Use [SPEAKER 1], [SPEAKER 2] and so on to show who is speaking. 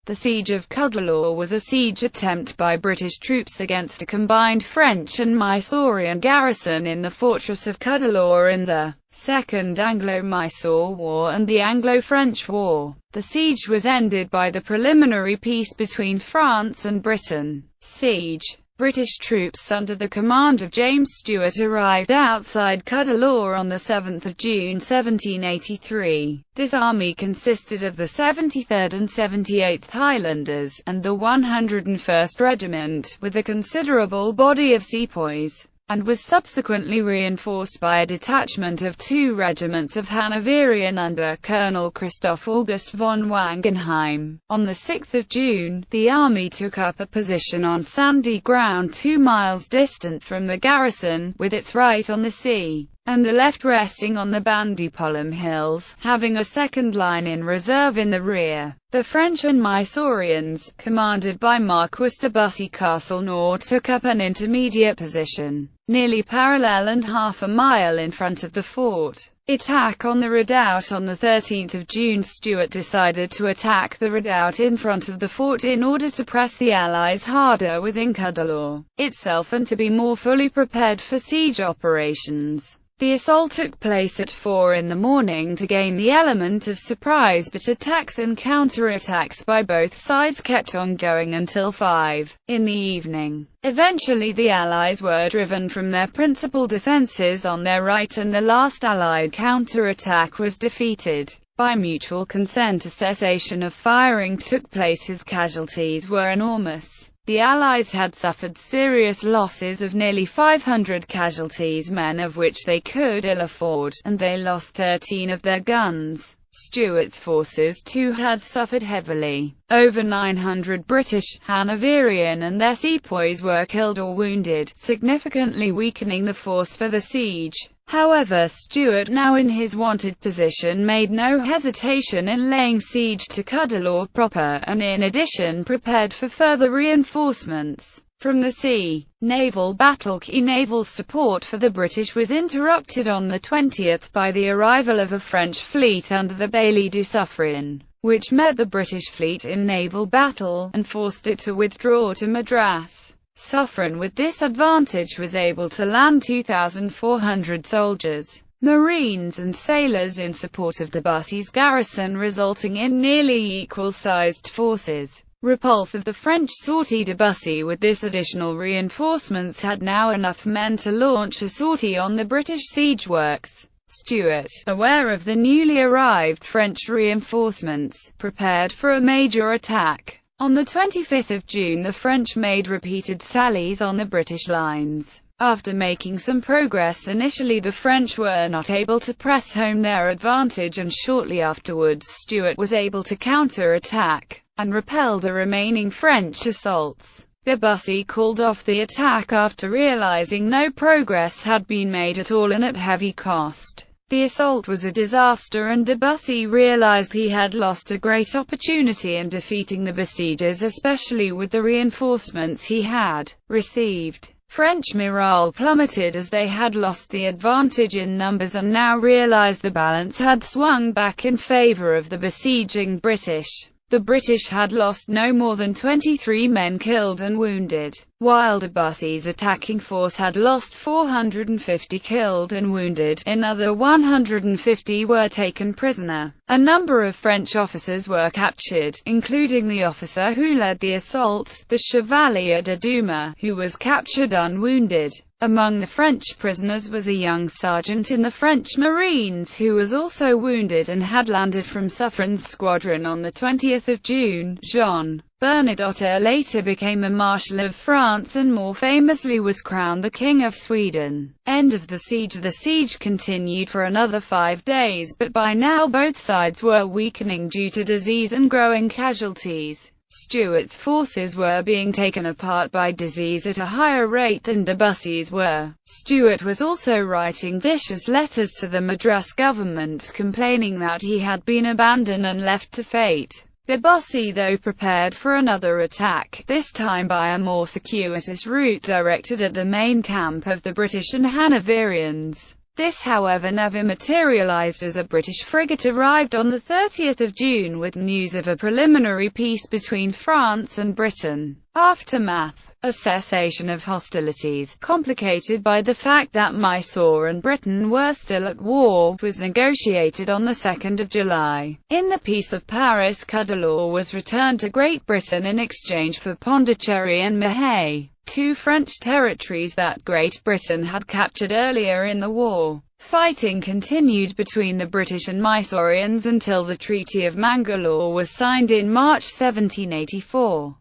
[SPEAKER 1] The Siege of Cuddalore was a siege attempt by British troops against a combined French and Mysorean garrison in the fortress of Cuddalore in the Second Anglo-Mysore War and the Anglo-French War. The siege was ended by the preliminary peace between France and Britain. Siege. British troops under the command of James Stewart arrived outside Cuddalore on 7 June 1783. This army consisted of the 73rd and 78th Highlanders, and the 101st Regiment, with a considerable body of sepoys, and was subsequently reinforced by a detachment of 2 regiments of Hanoverian under Colonel Christoph August von Wangenheim. On 6 June, the army took up a position on sandy ground 2 miles distant from the garrison, with its right on the sea, and the left resting on the Bandypolum Hills, having a second line in reserve in the rear. The French and Mysoreans, commanded by Marquis de Bussy Castleknock, took up an intermediate position, nearly parallel and half a mile in front of the fort. Attack on the redoubt. On 13 June, Stewart decided to attack the redoubt in front of the fort in order to press the Allies harder within Cuddalore itself and to be more fully prepared for siege operations. The assault took place at 4 in the morning to gain the element of surprise, but attacks and counterattacks by both sides kept on going until 5 in the evening. Eventually the Allies were driven from their principal defences on their right, and the last Allied counterattack was defeated. By mutual consent, a cessation of firing took place. His casualties were enormous. The Allies had suffered serious losses of nearly 500 casualties, men of which they could ill afford, and they lost 13 of their guns. Stewart's forces too had suffered heavily. Over 900 British, Hanoverian and their sepoys were killed or wounded, significantly weakening the force for the siege. However, Stewart, now in his wanted position, made no hesitation in laying siege to Cuddalore proper, and in addition prepared for further reinforcements from the sea. Naval battle. Key naval support for the British was interrupted on the 20th by the arrival of a French fleet under the Bailly du Suffren, which met the British fleet in naval battle, and forced it to withdraw to Madras. Suffren, with this advantage, was able to land 2,400 soldiers, marines and sailors in support of de Bussy's garrison, resulting in nearly equal-sized forces. Repulse of the French sortie. De Bussy, with this additional reinforcements, had now enough men to launch a sortie on the British siege works. Stewart, aware of the newly arrived French reinforcements, prepared for a major attack. On 25 June the French made repeated sallies on the British lines. After making some progress initially, the French were not able to press home their advantage, and shortly afterwards Stewart was able to counter-attack and repel the remaining French assaults. De Bussy called off the attack after realizing no progress had been made at all and at heavy cost. The assault was a disaster, and de Bussy realized he had lost a great opportunity in defeating the besiegers, especially with the reinforcements he had received. French morale plummeted as they had lost the advantage in numbers and now realized the balance had swung back in favor of the besieging British. The British had lost no more than 23 men killed and wounded, while de Bussy's attacking force had lost 450 killed and wounded. Another 150 were taken prisoner. A number of French officers were captured, including the officer who led the assault, the Chevalier de Dumas, who was captured unwounded. Among the French prisoners was a young sergeant in the French Marines who was also wounded and had landed from Suffren's squadron on 20 June. Jean Bernadotte later became a Marshal of France and more famously was crowned the King of Sweden. End of the siege. The siege continued for another 5 days, but by now both sides were weakening due to disease and growing casualties. Stewart's forces were being taken apart by disease at a higher rate than de Bussy's were. Stewart was also writing vicious letters to the Madras government complaining that he had been abandoned and left to fate. De Bussy, though, prepared for another attack, this time by a more circuitous route directed at the main camp of the British and Hanoverians. This, however, never materialized, as a British frigate arrived on the 30th of June with news of a preliminary peace between France and Britain. Aftermath: a cessation of hostilities, complicated by the fact that Mysore and Britain were still at war, was negotiated on the 2nd of July. In the Peace of Paris, Cuddalore was returned to Great Britain in exchange for Pondicherry and Mahé, two French territories that Great Britain had captured earlier in the war. Fighting continued between the British and Mysoreans until the Treaty of Mangalore was signed in March 1784.